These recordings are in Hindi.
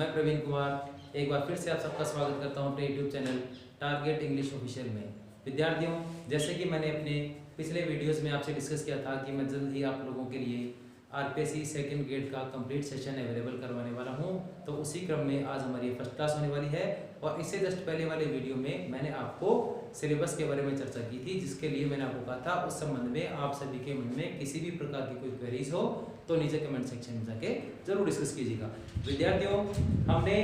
मैं प्रवीण कुमार एक बार फिर से आप सबका स्वागत करता हूं अपने YouTube channel target English official में। विद्यार्थियों, जैसे कि मैंने अपने पिछले वीडियोस में आपसे डिस्कस किया था कि मैं जल्द ही आप लोगों के लिए आरपीएससी सेकंड ग्रेड का कंप्लीट सेशन अवेलेबल करवाने वाला हूं, तो उसी क्रम में आज हमारी फर्स्ट क्लास होने वाली है। और इससे जस्ट पहले वाले वीडियो में मैंने आपको सिलेबस के बारे में चर्चा की थी, जिसके लिए मैंने आपको कहा था उस संबंध में आप सभी के मन में किसी भी प्रकार की कोई क्वेरीज हो तो नीचे कमेंट सेक्शन में जाके जरूर डिस्कस कीजिएगा। विद्यार्थियों, हमने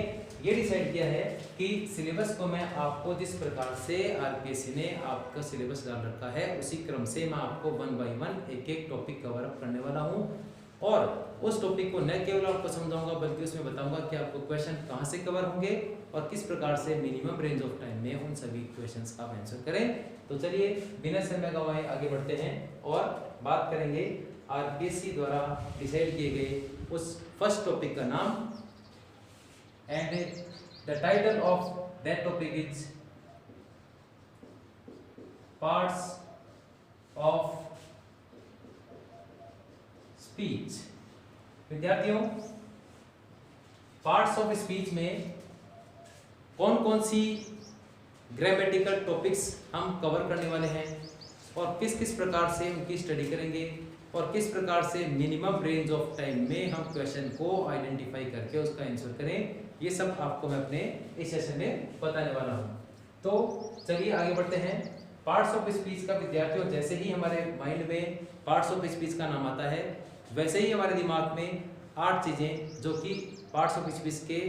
ये डिसाइड किया है कि सिलेबस को मैं आपको जिस प्रकार से आरपीएससी ने आपका सिलेबस डाल रखा है उसी क्रम से मैं आपको 1 बाय 1 एक एक टॉपिक कवर अप करने वाला हूँ। और उस टॉपिक को न केवल आपको समझाऊंगा बल्कि उसमें बताऊंगा कि आपको क्वेश्चन कहाँ से कवर होंगे और किस प्रकार से मिनिमम रेंज ऑफ टाइम में उन सभी क्वेश्चंस का आंसर करें। तो चलिए बिना समय गंवाए आगे बढ़ते हैं और बात करेंगे आरपीएससी द्वारा डिसाइड किए गए उस फर्स्ट टॉपिक का नाम। And the title of that topic is parts of speech. विद्यार्थियों, पार्ट्स ऑफ स्पीच में कौन कौन सी ग्रामेटिकल टॉपिक्स हम कवर करने वाले हैं और किस किस प्रकार से उनकी स्टडी करेंगे और किस प्रकार से मिनिमम रेंज ऑफ टाइम में हम क्वेश्चन को आइडेंटिफाई करके उसका आंसर करें, ये सब आपको मैं अपने इस सेशन में बताने वाला हूं। तो चलिए आगे बढ़ते हैं। पार्ट्स ऑफ स्पीच का विद्यार्थियों, जैसे ही हमारे माइंड में पार्ट्स ऑफ स्पीच का नाम आता है वैसे ही हमारे दिमाग में 8 चीज़ें जो कि पार्ट्स ऑफ स्पीच के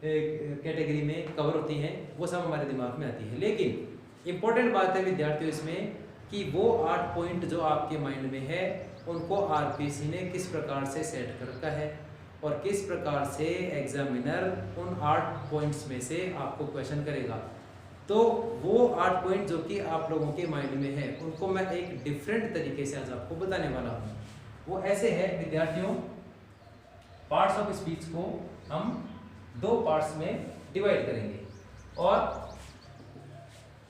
कैटेगरी में कवर होती हैं वो सब हमारे दिमाग में आती है। लेकिन इम्पोर्टेंट बात है विद्यार्थियों इसमें कि वो 8 पॉइंट जो आपके माइंड में है उनको आरपीएससी ने किस प्रकार से सेट कर रखा है और किस प्रकार से एग्जामिनर उन 8 पॉइंट्स में से आपको क्वेश्चन करेगा। तो वो 8 पॉइंट जो कि आप लोगों के माइंड में है उनको मैं एक डिफरेंट तरीके से आज आपको बताने वाला हूँ। वो ऐसे है विद्यार्थियों, पार्ट्स ऑफ स्पीच को हम 2 पार्ट्स में डिवाइड करेंगे और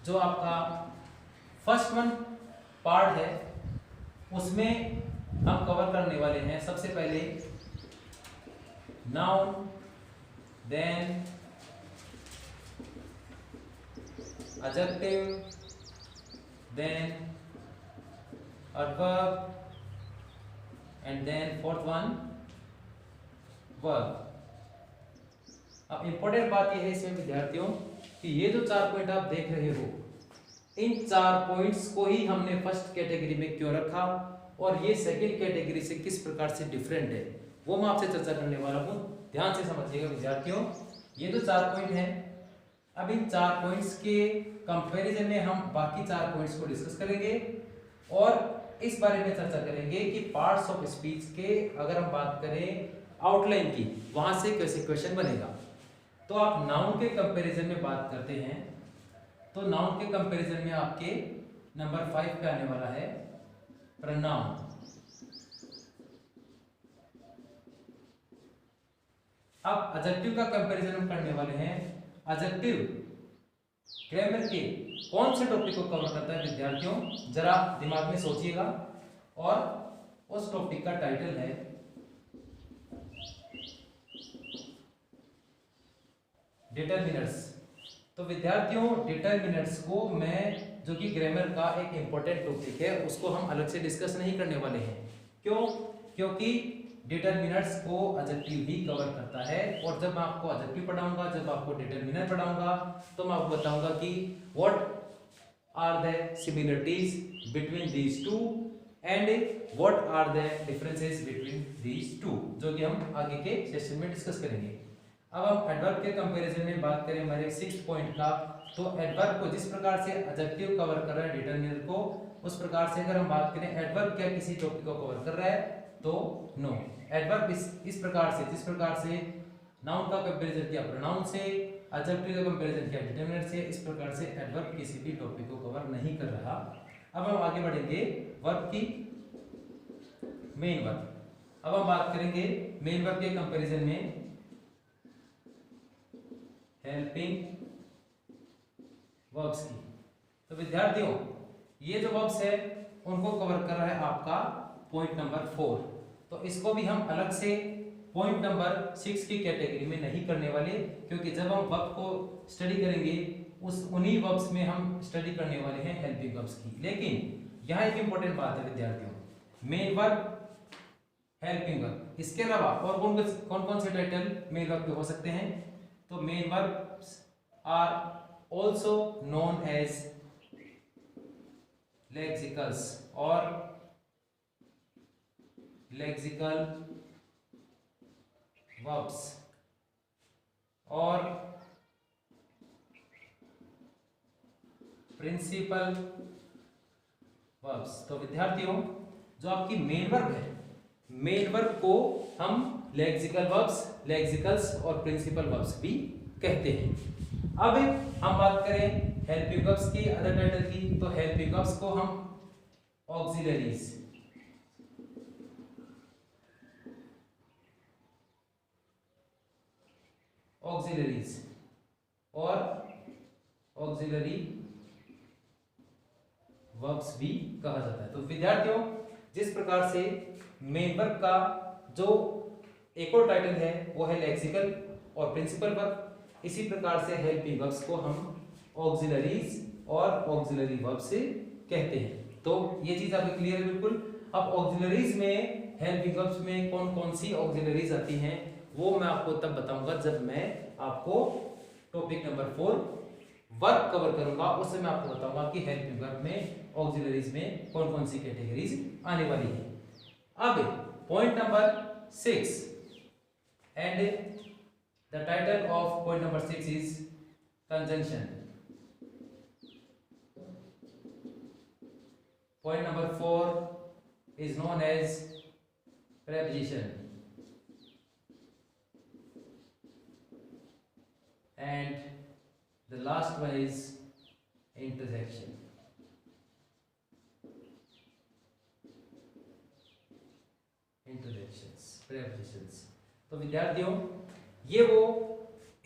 जो आपका फर्स्ट वन पार्ट है उसमें हम कवर करने वाले हैं सबसे पहले noun, then adjective, then adverb and then fourth one verb. अब इंपॉर्टेंट बात यह है इसमें विद्यार्थियों कि ये जो 4 पॉइंट आप देख रहे हो इन 4 पॉइंट्स को ही हमने फर्स्ट कैटेगरी में क्यों रखा और ये सेकंड कैटेगरी से किस प्रकार से डिफरेंट है वो मैं आपसे चर्चा करने वाला हूँ। ध्यान से समझिएगा विद्यार्थियों, ये जो 4 पॉइंट हैं, अब इन 4 पॉइंट्स के कंपैरिजन में हम बाकी 4 पॉइंट्स को डिस्कस करेंगे और इस बारे में चर्चा करेंगे कि पार्ट्स ऑफ स्पीच के अगर हम बात करें आउटलाइन की, वहां से कैसे क्वेश्चन बनेगा। तो आप नाउन के कंपैरिजन में बात करते हैं तो नाउन के कंपैरिजन में आपके नंबर 5 पे आने वाला है प्रोनाउन। अब एडजेक्टिव का कंपैरिजन हम करने वाले हैं। एडजेक्टिव ग्रामर के कौन से टॉपिक को कवर करता है विद्यार्थियों, जरा दिमाग में सोचिएगा और उस टॉपिक का टाइटल है डिटरमिनर्स। तो विद्यार्थियों, डिटरमिनर्स को मैं जो कि ग्रामर का एक इंपॉर्टेंट टॉपिक है उसको हम अलग से डिस्कस नहीं करने वाले हैं। क्यों? क्योंकि डिटरमिनर्स को एडजेक्टिव ही कवर करता है और जब मैं आपको एडजेक्टिव पढ़ाऊंगा, जब आपको डिटरमिनर पढ़ाऊंगा तो मैं आपको बताऊंगा कि what are the similarities between these two and what are the differences between these two, जो कि हम आगे के सेशन में डिस्कस करेंगे। अब हम एडवर्ब के कंपैरिजन में बात करें हमारे 6th पॉइंट का, तो एडवर्ब को जिस प्रकार से एडजेक्टिव कवर कर रहा है डिटरमिनर को, उस प्रकार से अगर हम बात करें एडवर्ब क्या किसी टॉपिक को कवर कर रहा है, तो नो। एडवर्ब इस प्रकार से, जिस प्रकार से नाउन का कंपैरिजन किया प्रोनाउन से, एडजेक्टिव का कंपैरिजन किया डिटरमिनर से, इस प्रकार से एडवर्ब किसी भी टॉपिक को कवर नहीं कर रहा। अब हम आगे बढ़ेंगे वर्ब की, मेन वर्ब। अब हम बात करेंगे मेन वर्ब के कंपैरिजन में हेल्पिंग वर्ब्स की। तो विद्यार्थियों, ये जो वर्ब्स है उनको कवर कर रहा है आपका पॉइंट नंबर 4। तो इसको भी हम अलग से पॉइंट नंबर 6 की कैटेगरी में नहीं करने वाले, क्योंकि जब हम वर्ब को स्टडी करेंगे उन्हीं वर्ब्स में हम स्टडी करने वाले हैं हेल्पिंग वर्ब्स की। लेकिन यहाँ एक इंपॉर्टेंट बात है विद्यार्थियों, मेन वर्ब, हेल्पिंग वर्ब, इसके अलावा और कौन कौन से टाइटल मेन वर्ब के हो सकते हैं? तो main verbs are also known as lexicals और लेक्सिकल वर्ब्स और प्रिंसिपल वर्ब्स। तो विद्यार्थियों, जो आपकी मेन वर्ब है, मेन वर्ब को हम लेक्सिकल वर्ब्स, लेक्सिकल्स और प्रिंसिपल वर्ब्स भी कहते हैं। अब हम बात करें हेल्पिंग वर्ब्स की, अदर टाइटल की, तो हेल्पिंग वर्ब्स को हम ऑक्सिलरीज, ऑक्सिलरीज और ऑक्सिलरी वर्ब्स भी कहा जाता है। तो विद्यार्थियों, जिस प्रकार से मेन वर्ब का जो एक और टाइटल है वो है लेक्सिकल और प्रिंसिपल वर्ब, इसी प्रकार से हेल्पिंग वर्ब्स को हम ऑक्सिलरीज और ऑक्सिलरी वर्ब्स से कहते हैं। तो ये चीज आपको क्लियर है बिल्कुल। अब ऑक्सिलरीज में, हेल्पिंग वर्ब्स में कौन कौन सी ऑक्सिलरीज आती हैं वो मैं आपको तब बताऊंगा जब मैं आपको टॉपिक नंबर 4 वर्ब कवर करूंगा। उस समय आपको बताऊंगा कि हेल्पिंग वर्ब में ऑक्सिलरीज में कौन कौन सी कैटेगरीज आने वाली है। अब point number 6 and the title of point number 6 is conjunction. Point number 4 is known as preposition and the last one is interjection. Interjections, prepositions। तो विद्यार्थियों, ये वो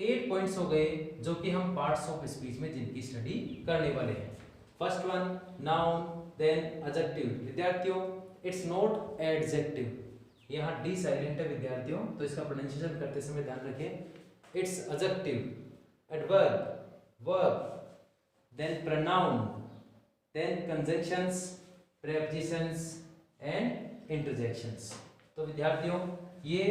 8 पॉइंट्स हो गए जो कि हम पार्ट्स ऑफ स्पीच में जिनकी स्टडी करने वाले हैं। First one noun, then adjective. विद्यार्थियों, इट्स नॉट एडजेक्टिव, यहाँ डी साइलेंट है विद्यार्थियों, तो इसका प्रोनाउंसिएशन करते समय ध्यान रखें। It's adjective, adverb, verb, then pronoun, then conjunctions, prepositions and interjections. तो विद्यार्थियों, ये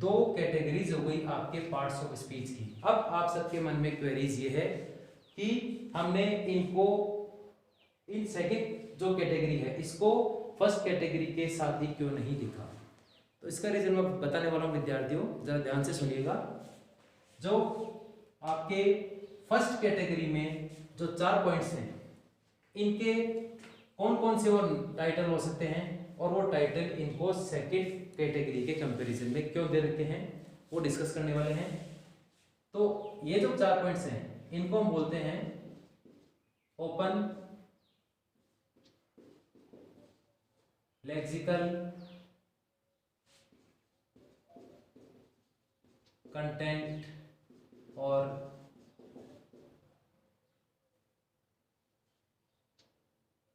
2 कैटेगरीज हो गई आपके पार्ट्स ऑफ स्पीच की। अब आप सबके मन में क्वेरीज ये है कि हमने इनको, इन सेकंड जो कैटेगरी है इसको फर्स्ट कैटेगरी के साथ ही क्यों नहीं लिखा? तो इसका रीजन मैं बताने वाला हूँ विद्यार्थियों, जरा ध्यान से सुनिएगा। जो आपके फर्स्ट कैटेगरी में जो 4 पॉइंट्स हैं, इनके कौन कौन से और टाइटल हो सकते हैं और वो टाइटल इनको सेकंड कैटेगरी के कंपैरिजन में क्यों दे रखे हैं, वो डिस्कस करने वाले हैं। तो ये जो 4 पॉइंट्स हैं इनको हम बोलते हैं ओपन लेक्सिकल, कंटेंट और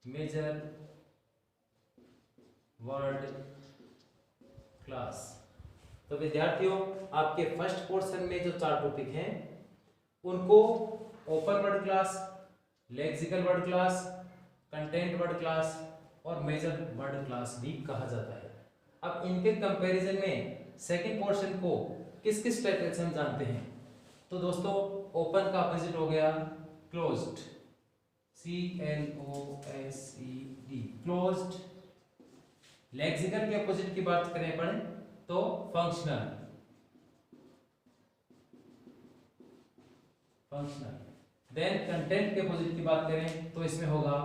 मेजर वर्ड क्लास। तो विद्यार्थियों, आपके फर्स्ट पोर्शन में जो 4 टॉपिक हैं उनको open word class, lexical word class, content word class और मेजर वर्ड क्लास भी कहा जाता है। अब इनके कंपैरिजन में सेकंड पोर्शन को किस किस टाइटल से हम जानते हैं? तो दोस्तों, ओपन का अपोजिट हो गया क्लोज्ड, CLOSED, क्लोज्ड। लेक्सिकल के अपोजिट की बात करें अपन तो फंक्शनल, फंक्शनल। देन कंटेंट के अपोजिट की बात करें तो इसमें होगा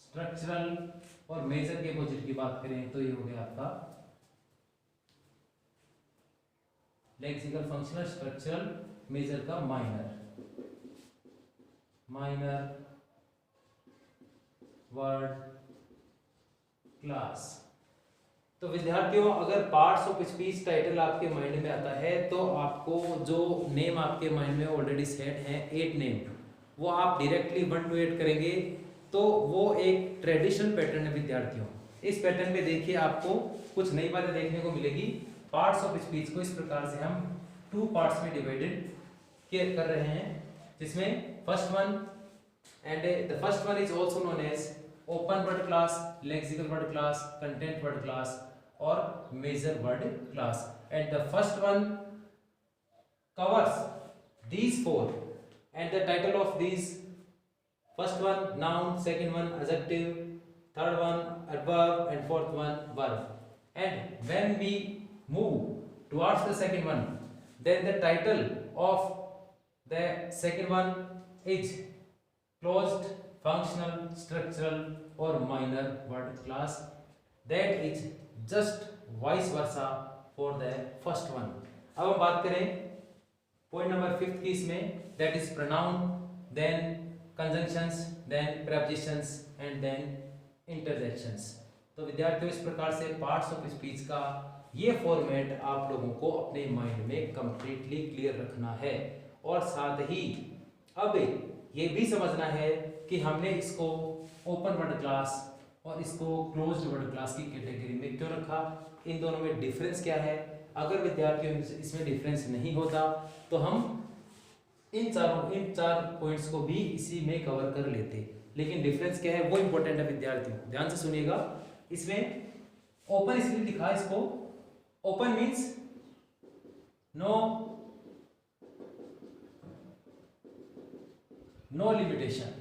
स्ट्रक्चरल, और मेजर के अपोजिट की बात करें तो ये हो गया आपका लेक्सिकल, फंक्शनल, स्ट्रक्चरल, मेजर का माइनर, माइनर वर्ड क्लास। तो विद्यार्थियों, अगर पार्ट्स ऑफ स्पीच टाइटल आपके माइंड में आता है तो आपको जो नेम आपके माइंड में ऑलरेडी सेट है 8 नेम, वो आप डायरेक्टली 1 to 8 करेंगे। तो वो एक ट्रेडिशनल पैटर्न है विद्यार्थियों। इस पैटर्न में देखिए आपको कुछ नई बातें देखने को मिलेगी। पार्ट्स ऑफ स्पीच को इस प्रकार से हम 2 पार्ट्स में डिवाइडेड कर रहे हैं, जिसमें first one and the first one is also known as open word class, lexical word class, content word class और major word class. And the first one covers these 4 and the title of these: first one noun, second one adjective, third one adverb and fourth one verb. And when we move towards the second one, then the title of the second one is closed, functional, structural or minor word class. That is just vice versa for the first one. अब हम बात करें पॉइंट नंबर 5 की इसमें, that is pronoun, then conjunctions, then prepositions and then interjections. तो विद्यार्थियों, इस प्रकार से पार्ट्स ऑफ स्पीच का ये फॉर्मेट आप लोगों को अपने माइंड में कंप्लीटली क्लियर रखना है। और साथ ही अब ये भी समझना है कि हमने इसको ओपन वर्ड क्लास और इसको क्लोज्ड वर्ड क्लास की कैटेगरी में क्यों रखा, इन दोनों में डिफरेंस क्या है। अगर विद्यार्थियों इसमें डिफरेंस नहीं होता तो हम इन चार पॉइंट्स को भी इसी में कवर कर लेते, लेकिन डिफरेंस क्या है वो इंपॉर्टेंट है विद्यार्थियों, ध्यान से सुनिएगा। इसमें ओपन इसलिए लिखा है, इसको open means no limitation,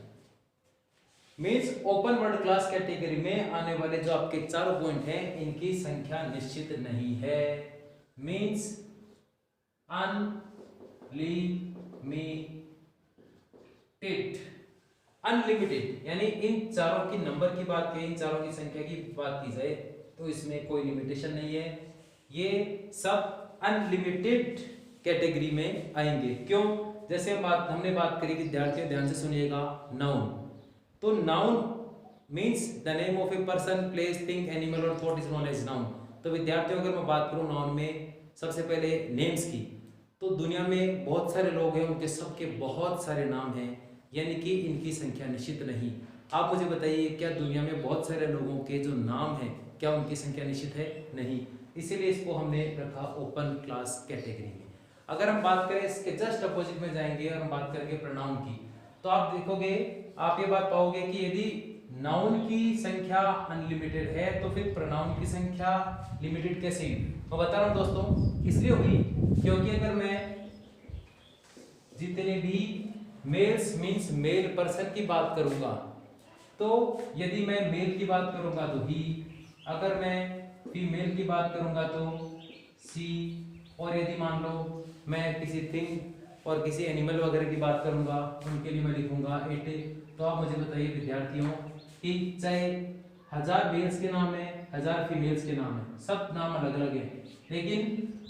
means open word class category में आने वाले जो आपके चारों पॉइंट हैं इनकी संख्या निश्चित नहीं है। मींस अनलिमिटेड, यानी इन चारों की नंबर की बात की, इन चारों की संख्या की बात की जाए तो इसमें कोई लिमिटेशन नहीं है, ये सब अनलिमिटेड कैटेगरी में आएंगे। क्यों? जैसे हमने बात करी विद्यार्थियों, ध्यान से सुनिएगा, नाउन। तो noun means the name of a person, place, thing, animal और thought is known as noun. तो विद्यार्थियों, अगर मैं बात करूं नाउन में सबसे पहले नेम्स की, तो दुनिया में बहुत सारे लोग हैं, उनके सबके बहुत सारे नाम हैं, यानी कि इनकी संख्या निश्चित नहीं। आप मुझे बताइए, क्या दुनिया में बहुत सारे लोगों के जो नाम हैं, क्या उनकी संख्या निश्चित है? नहीं। इसीलिए इसको हमने रखा ओपन क्लास कैटेगरी में। अगर हम बात करें इसके जस्ट अपोजिट में जाएंगे और हम बात करेंगे प्रोनाउन की, तो आप देखोगे, आप ये बात पाओगे कि यदि नाउन की संख्या अनलिमिटेड है तो फिर प्रोनाउन की संख्या लिमिटेड कैसे हुई? मैं बता रहा हूं दोस्तों, इसलिए हुई क्योंकि अगर मैं जितने भी मेल्स मींस मेल पर्सन की बात करूंगा, तो यदि मैं मेल की बात करूंगा तो ही, अगर मैं फीमेल की बात करूंगा तो सी, और यदि मान लो मैं किसी थिंग और किसी एनिमल वगैरह की बात करूंगा उनके लिए मैं लिखूंगा इट। तो आप मुझे बताइए विद्यार्थियों कि चाहे 1000 मेल्स के नाम है, 1000 फीमेल्स के नाम है, सब नाम अलग अलग हैं, लेकिन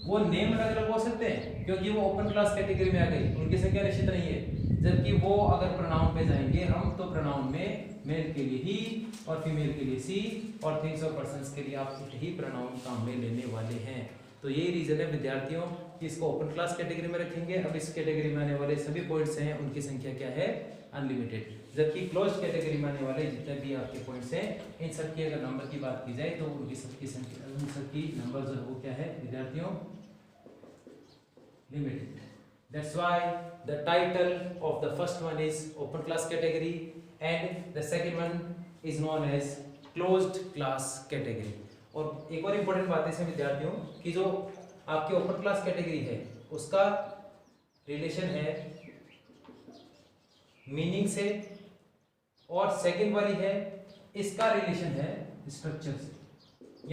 वो नेम अलग अलग हो सकते हैं क्योंकि वो ओपन क्लास कैटेगरी में आ गई, उनकी संख्या निश्चित नहीं है। जबकि वो अगर प्रोनाउन पे जाएंगे हम, तो प्रोनाउन में मेल के लिए ही और फीमेल के लिए सी और थिंग्स और पर्संस के लिए आप इट ही प्रोनाउन काम में लेने वाले हैं। तो यही रीजन है विद्यार्थियों कि इसको ओपन क्लास कैटेगरी में रखेंगे। अब इस कैटेगरी में आने वाले सभी पॉइंट्स हैं उनकी संख्या क्या है? अनलिमिटेड। जबकि क्लोज कैटेगरी में आने वाले जितने भी आपके पॉइंट्स हैं इन सब की अगर नंबर की बात की जाए तो उनकी सबकी संख्या, उन सबकी नंबर जो है वो क्या है विद्यार्थियों? Limited. That's why the title of the first one is open class category and the second one is known as closed class category। और एक और इम्पोर्टेंट बात है इसमें विद्यार्थियों कि जो आपकी ओपन क्लास कैटेगरी है उसका रिलेशन है मीनिंग से, और सेकंड वाली है इसका रिलेशन है स्ट्रक्चर से।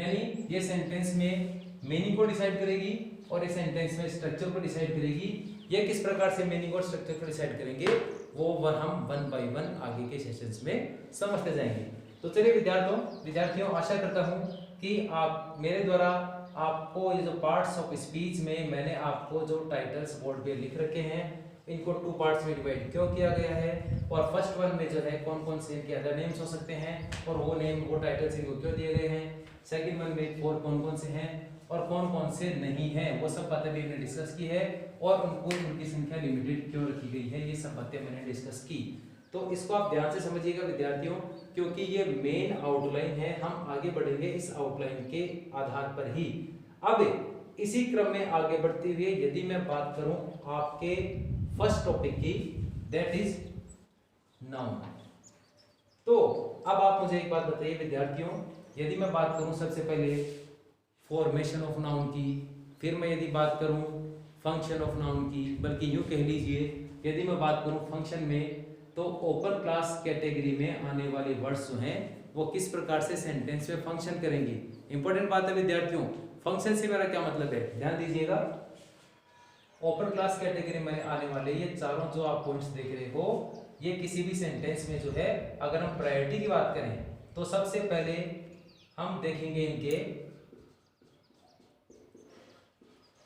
यानी ये सेंटेंस में मीनिंग को डिसाइड करेगी और इस सेंटेंस में स्ट्रक्चर को डिसाइड करेगी। ये किस प्रकार से मीनिंग और स्ट्रक्चर को डिसाइड करेंगे वो हम 1 by 1 आगे के सेशंस में समझते जाएंगे। तो चलिए विद्यार्थियों आशा करता हूं कि आप मेरे द्वारा आपको ये जो पार्ट्स ऑफ स्पीच में मैंने आपको जो टाइटल्स बोर्ड पे लिख रखे हैं इनको 2 पार्ट्स में डिवाइड क्यों किया गया है, और फर्स्ट वन में जो है कौन कौन से इनके अदर नेम्स हो सकते हैं और वो नेम वो टाइटल्स इनको क्यों दिए गए हैं, सेकंड वन में 4 कौन कौन से हैं और कौन कौन से नहीं हैं, वो सब बातें भी हमने डिस्कस की है, और उनकी संख्या लिमिटेड क्यों रखी गई है, ये सब बातें मैंने डिस्कस की। तो इसको आप ध्यान से समझिएगा विद्यार्थियों, क्योंकि ये मेन आउटलाइन है, हम आगे बढ़ेंगे इस आउटलाइन के आधार पर ही। अब इसी क्रम में आगे बढ़ते हुए यदि मैं बात करूं आपके फर्स्ट टॉपिक की, दैट इज नाउन। तो अब आप मुझे एक बात बताइए विद्यार्थियों, यदि मैं बात करूं सबसे पहले फॉर्मेशन ऑफ नाउन की, फिर मैं यदि बात करूं फंक्शन ऑफ नाउन की, बल्कि यूं कह लीजिए यदि मैं बात करूं फंक्शन में, तो ओपन क्लास कैटेगरी में आने वाले वर्ड्स जो हैं वो किस प्रकार से सेंटेंस में फंक्शन करेंगे। इंपॉर्टेंट बात है विद्यार्थियों, फंक्शन से मेरा क्या मतलब है, ध्यान दीजिएगा। ओपन क्लास कैटेगरी में आने वाले ये चारों जो आप पॉइंट्स देख रहे हो, ये किसी भी सेंटेंस में जो है, अगर हम प्रायोरिटी की बात करें तो सबसे पहले हम देखेंगे इनके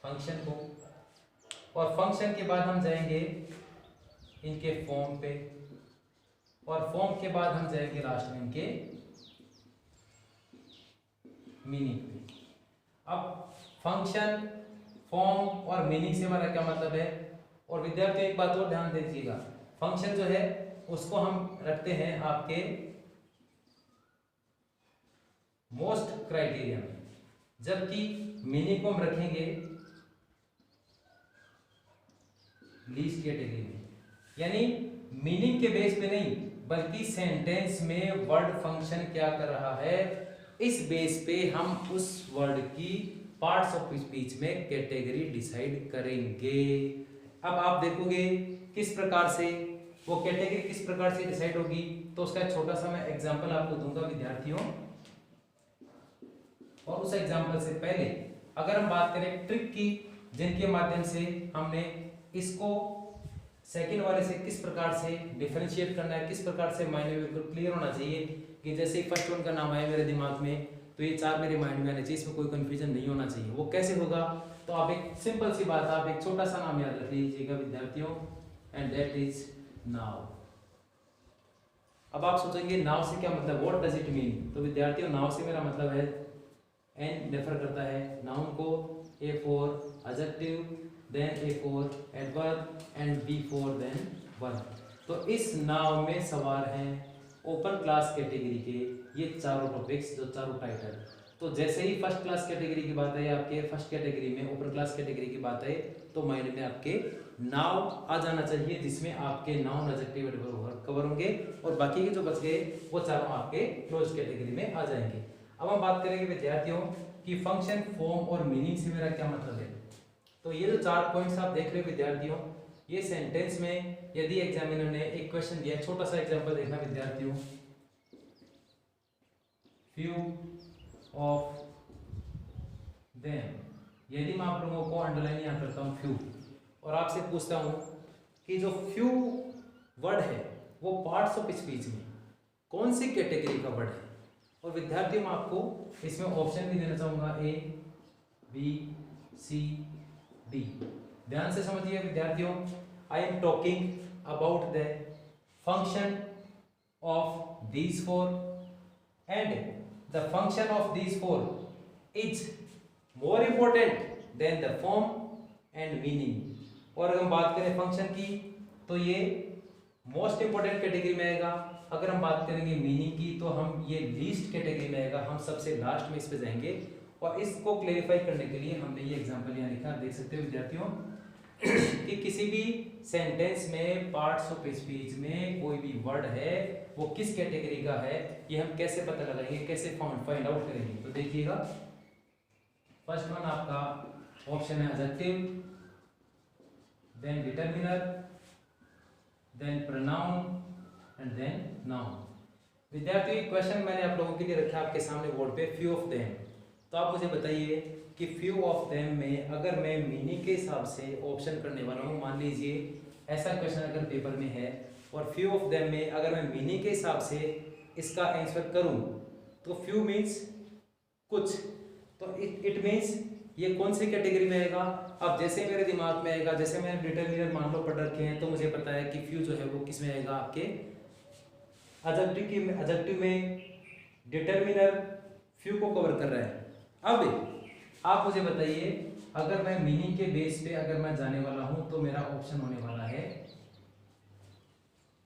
फंक्शन को, और फंक्शन के बाद हम जाएंगे इनके फॉर्म पे, और फॉर्म के बाद हम जाएंगे लास्ट में इनके मीनिंग पे। अब फंक्शन, फॉर्म और मीनिंग से हमारा क्या मतलब है। और विद्यार्थी एक बात और ध्यान दीजिएगा, फंक्शन जो है उसको हम रखते हैं आपके मोस्ट क्राइटेरिया में, जबकि मीनिंग को हम रखेंगे लीस्ट कैटेगरी में। यानी मीनिंग के बेस पे नहीं, बल्कि सेंटेंस में वर्ड फंक्शन क्या कर रहा है, इस बेस पे हम उस वर्ड की पार्ट्स ऑफ स्पीच में कैटेगरी डिसाइड करेंगे। अब आप देखोगे किस प्रकार से वो कैटेगरी किस प्रकार से डिसाइड होगी, तो उसका एक छोटा सा मैं एग्जांपल आपको दूंगा विद्यार्थियों। और उस एग्जांपल से पहले अगर हम बात करें ट्रिक की, जिनके माध्यम से हमने इसको सेकंड वाले से किस प्रकार से डिफरेंशिएट करना है, किस प्रकार से माइंड में बिल्कुल क्लियर होना चाहिए कि जैसे फर्स्ट वन का नाम आया मेरे दिमाग में, तो ये चार मेरे माइंड में आने चाहिए, इसमें कोई कंफ्यूजन नहीं होना चाहिए। वो कैसे होगा, तो आप एक सिंपल सी बात, आप एक छोटा सा नाम याद रख लीजिएगा विद्यार्थियों, एंड दैट इज नाउ। अब आप सोचेंगे नाउ से क्या मतलब, व्हाट डज इट मीन। तो विद्यार्थियों नाउ से मेरा मतलब है, एन रेफर करता है नाउन को, A for adjective, then A for adverb, and B for then verb. तो इस नाउ में सवार हैं ओपन क्लास कैटेगरी के ये चारों टॉपिक्स, जो चारों टाइटल। तो जैसे ही फर्स्ट क्लास कैटेगरी की बात है, आपके फर्स्ट कैटेगरी में ओपन क्लास कैटेगरी की बात है, तो माइंड में आपके नाउ आ जाना चाहिए, जिसमें आपके नाउन एडजेक्टिव एडवर्ब कवर होंगे, और बाकी के जो बच गए वो चारों आपके क्लोज कैटेगरी में आ जाएंगे। अब हम बात करेंगे विद्यार्थियों कि फंक्शन, फॉर्म और मीनिंग से मेरा क्या मतलब है। तो ये जो चार पॉइंट्स आप देख रहे हो विद्यार्थियों, ये सेंटेंस में यदि एग्जामिनर ने एक क्वेश्चन दिया, छोटा सा एग्जांपल देखना विद्यार्थियों, फ्यू ऑफ देम, यदि मैं आप लोगों को अंडरलाइन यहां करता हूं फ्यू, और आपसे पूछता हूं कि जो फ्यू वर्ड है वो पार्ट्स ऑफ स्पीच में कौन सी कैटेगरी का वर्ड है। और विद्यार्थियों मैं आपको इसमें ऑप्शन भी देना चाहूंगा, ए, बी, सी, डी। ध्यान से समझिए विद्यार्थियों, I am talking about the function of these four, and the function of these four is more important than the form and meaning. और अगर हम बात करें फंक्शन की, तो ये मोस्ट इंपॉर्टेंट कैटेगरी में आएगा। अगर हम बात करेंगे मीनिंग की, तो हम ये लीस्ट कैटेगरी में आएगा, हम सबसे लास्ट में इस पे जाएंगे। और इसको क्लेरिफाई करने के लिए हमने ये एग्जांपल यहाँ लिखा, देख सकते हो विद्यार्थियों कि किसी भी सेंटेंस में पार्ट्स ऑफ स्पीच में कोई भी वर्ड है वो किस कैटेगरी का है, ये हम कैसे पता लगाएंगे, कैसे फाइंड आउट करेंगे। तो देखिएगा, फर्स्ट वन आपका ऑप्शन है adjective, then determiner, then pronoun, and then noun. विद्यार्थियों क्वेश्चन मैंने आप लोगों के लिए रखा आपके सामने बोर्ड पे, फ्यू ऑफ देम। तो आप मुझे बताइए कि फ्यू ऑफ देम में अगर मैं मीनिंग के हिसाब से ऑप्शन करने वाला हूँ, मान लीजिए ऐसा क्वेश्चन अगर पेपर में है, और फ्यू ऑफ देम में अगर मैं मीनिंग के हिसाब से इसका आंसर करूँ, तो फ्यू मीन्स कुछ, तो इट मीन्स ये कौन सी कैटेगरी में आएगा। अब जैसे मेरे दिमाग में आएगा, जैसे मैंने डिटरमिनर मान लो पढ़ रखे हैं, तो मुझे पता है कि फ्यू जो है वो किस में आएगा, आपके एडजेक्टिव में डिटरमिनर फ्यू को कवर कर रहा है। अब आप मुझे बताइए, अगर मैं मीनिंग के बेस पे अगर मैं जाने वाला हूं, तो मेरा ऑप्शन होने वाला है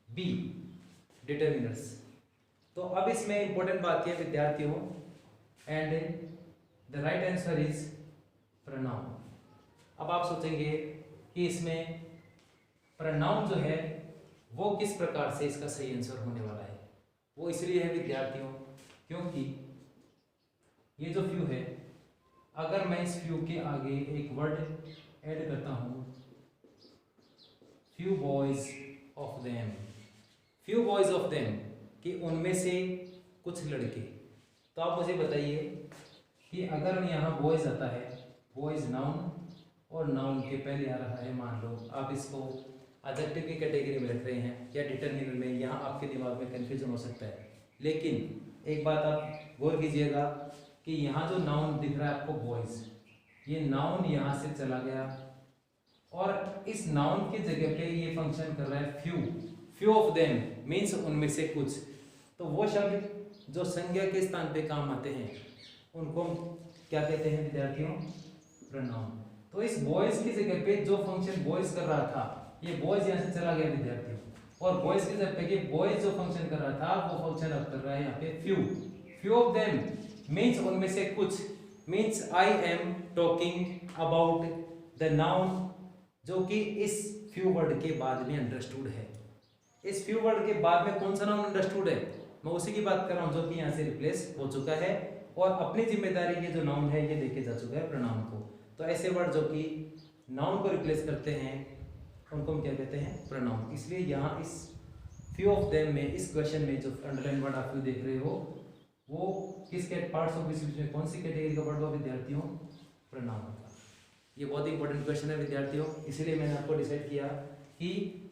बी, डिटर्मिनर्स। तो अब इसमें इंपॉर्टेंट बात यह विद्यार्थियों, and the right answer is pronoun. अब आप सोचेंगे कि इसमें प्रोनाउन जो है वो किस प्रकार से इसका सही आंसर होने वाला है। वो इसलिए है विद्यार्थियों क्योंकि ये जो फ्यू है, अगर मैं इस फ्यू के आगे एक वर्ड ऐड करता हूं, few boys of them, few boys of them कि उनमें से कुछ लड़के, तो आप मुझे बताइए कि अगर यहाँ बॉयज आता है, बॉयज नाउन और नाउन के पहले आ रहा है, मान लो आप इसको एडजेक्टिव की कैटेगरी में रख रहे हैं या डिटरमिनर में, यहाँ आपके दिमाग में कन्फ्यूजन हो सकता है। लेकिन एक बात आप गौर कीजिएगा कि यहाँ जो नाउन दिख रहा है आपको बॉयज, ये नाउन यहाँ से चला गया और इस नाउन की जगह पे ये फंक्शन कर रहा है few, few of them means उनमें से कुछ। तो वो शब्द जो संज्ञा के स्थान पे काम आते हैं उनको हम क्या कहते हैं विद्यार्थियों, प्रोनाउन। तो इस बॉयज की जगह पे जो फंक्शन बॉयज कर रहा था, ये बॉयज यहाँ से चला गया विद्यार्थियों, और बॉयज की जगह पे बॉयज जो फंक्शन कर रहा था वो फंक्शन अब कर रहा है यहाँ पे few, few of them means उनमें से कुछ, means I am talking about the noun जो कि इस फ्यू वर्ड के बाद में अंडरस्टूड है। इस फ्यू वर्ड के बाद में कौन सा नाउन अंडरस्टूड है, मैं उसी की बात कर रहा हूँ जो कि यहाँ से रिप्लेस हो चुका है और अपनी जिम्मेदारी ये जो नाउन है ये लेके जा चुका है प्रोनाउन को। तो ऐसे वर्ड जो कि नाउन को रिप्लेस करते हैं उनको हम क्या कहते हैं, प्रोनाउन। इसलिए यहाँ इस फ्यू ऑफ देम में, इस क्वेश्चन में जो अंडरलाइन वर्ड आप देख रहे हो वो किसके पार्ट्स ऑफ स्पीच में कौन सी कैटेगरी का वर्ड हो विद्यार्थियों, प्रोनाउन का। ये बहुत ही इंपॉर्टेंट क्वेश्चन है विद्यार्थियों, इसीलिए मैंने आपको डिसाइड किया कि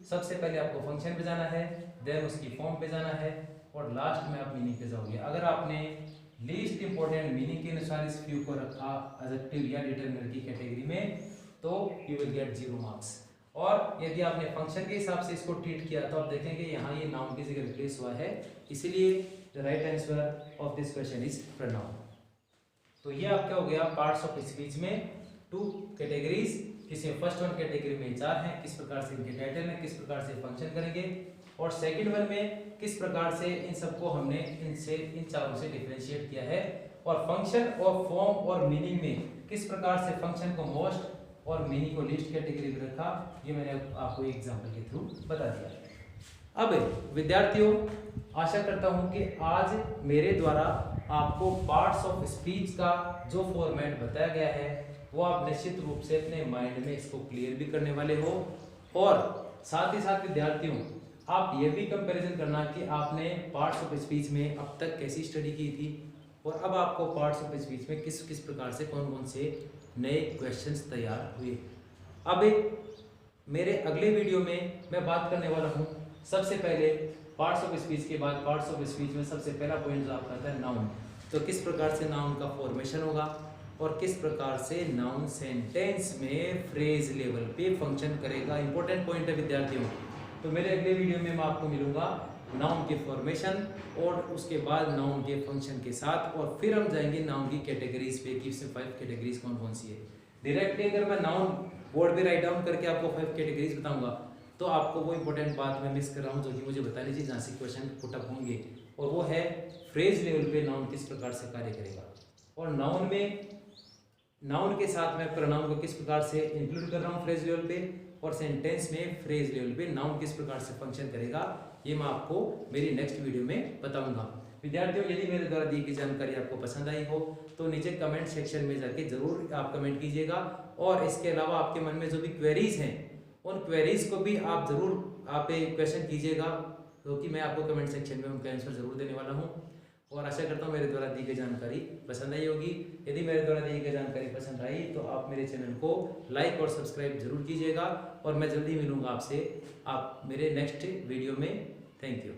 सबसे पहले आपको फंक्शन पे जाना है, देन उसकी फॉर्म पे जाना है और लास्ट में आप मीनिंग पे जाओगे। अगर आपने लीस्ट इंपॉर्टेंट मीनिंग के अनुसार इस फ्यू को रखा एडजेक्टिव या डिटरमिनर की कैटेगरी में तो यू विल गेट 0 मार्क्स। और यदि आपने फंक्शन के हिसाब से इसको ट्रीट किया तो आप देखेंगे यहाँ ये नाउन की जगह रिप्लेस हुआ है, इसीलिए the right answer of this question is pronoun. तो ये आपका हो गया पार्ट्स ऑफ स्पीच में 2 कैटेगरीज, इसमें फर्स्ट वन कैटेगरी में 4 हैं, किस प्रकार से इनके टाइटल है, किस प्रकार से फंक्शन करेंगे, और सेकंड वन में किस प्रकार से इन सबको हमने इन चारों से डिफरेंशिएट किया है, और फंक्शन और फॉर्म और मीनिंग में किस प्रकार से फंक्शन को मोस्ट और मीनिंग को लीस्ट कैटेगरी में रखा, ये मैंने आपको एग्जांपल के थ्रू बता दिया। अब विद्यार्थियों आशा करता हूं कि आज मेरे द्वारा आपको पार्ट्स ऑफ स्पीच का जो फॉर्मेट बताया गया है वो आप निश्चित रूप से अपने माइंड में इसको क्लियर भी करने वाले हो, और साथ ही साथ विद्यार्थियों आप ये भी कंपैरिजन करना कि आपने पार्ट्स ऑफ स्पीच में अब तक कैसी स्टडी की थी और अब आपको पार्ट्स ऑफ स्पीच में किस किस प्रकार से कौन कौन से नए क्वेश्चंस तैयार हुए। अब मेरे अगले वीडियो में मैं बात करने वाला हूँ सबसे पहले पार्ट्स ऑफ स्पीच के बाद पार्ट्स ऑफ स्पीच में सबसे पहला पॉइंट जो आपका आता है नाउन, तो किस प्रकार से नाउन का फॉर्मेशन होगा और किस प्रकार से नाउन सेंटेंस में फ्रेज लेवल पे फंक्शन करेगा। इंपॉर्टेंट पॉइंट है विद्यार्थियों। तो मेरे अगले वीडियो में मैं आपको मिलूंगा नाउन के फॉर्मेशन और उसके बाद नाउन के फंक्शन के साथ, और फिर हम जाएंगे नाउन की कैटेगरीज पे कि इसमें 5 कैटेगरीज कौन कौन सी है। डायरेक्टली अगर मैं नाउन बोर्ड पे राइट डाउन करके आपको 5 कैटेगरीज बताऊंगा तो आपको वो इंपॉर्टेंट बात मैं मिस कर रहा हूँ जो कि मुझे बता लीजिए जहाँ से क्वेश्चन पुटअप होंगे, और वो है फ्रेज लेवल पे नाउन किस प्रकार से कार्य करेगा, और नाउन में नाउन के साथ मैं प्रोनाउन को किस प्रकार से इंक्लूड कर रहा हूँ फ्रेज लेवल पे, और सेंटेंस में फ्रेज लेवल पे नाउन किस प्रकार से फंक्शन करेगा, ये मैं आपको मेरी नेक्स्ट वीडियो में बताऊंगा। विद्यार्थियों यदि मेरे द्वारा दी गई जानकारी आपको पसंद आई हो तो नीचे कमेंट सेक्शन में जाके जरूर आप कमेंट कीजिएगा, और इसके अलावा आपके मन में जो भी क्वेरीज हैं उन क्वेरीज को भी आप जरूर आप क्वेश्चन कीजिएगा, क्योंकि मैं आपको कमेंट सेक्शन में उनका आंसर जरूर देने वाला हूँ। और आशा करता हूँ मेरे द्वारा दी गई जानकारी पसंद आई होगी। यदि मेरे द्वारा दी गई जानकारी पसंद आई तो आप मेरे चैनल को लाइक और सब्सक्राइब जरूर कीजिएगा, और मैं जल्दी मिलूंगा आपसे आप मेरे नेक्स्ट वीडियो में। Thank you.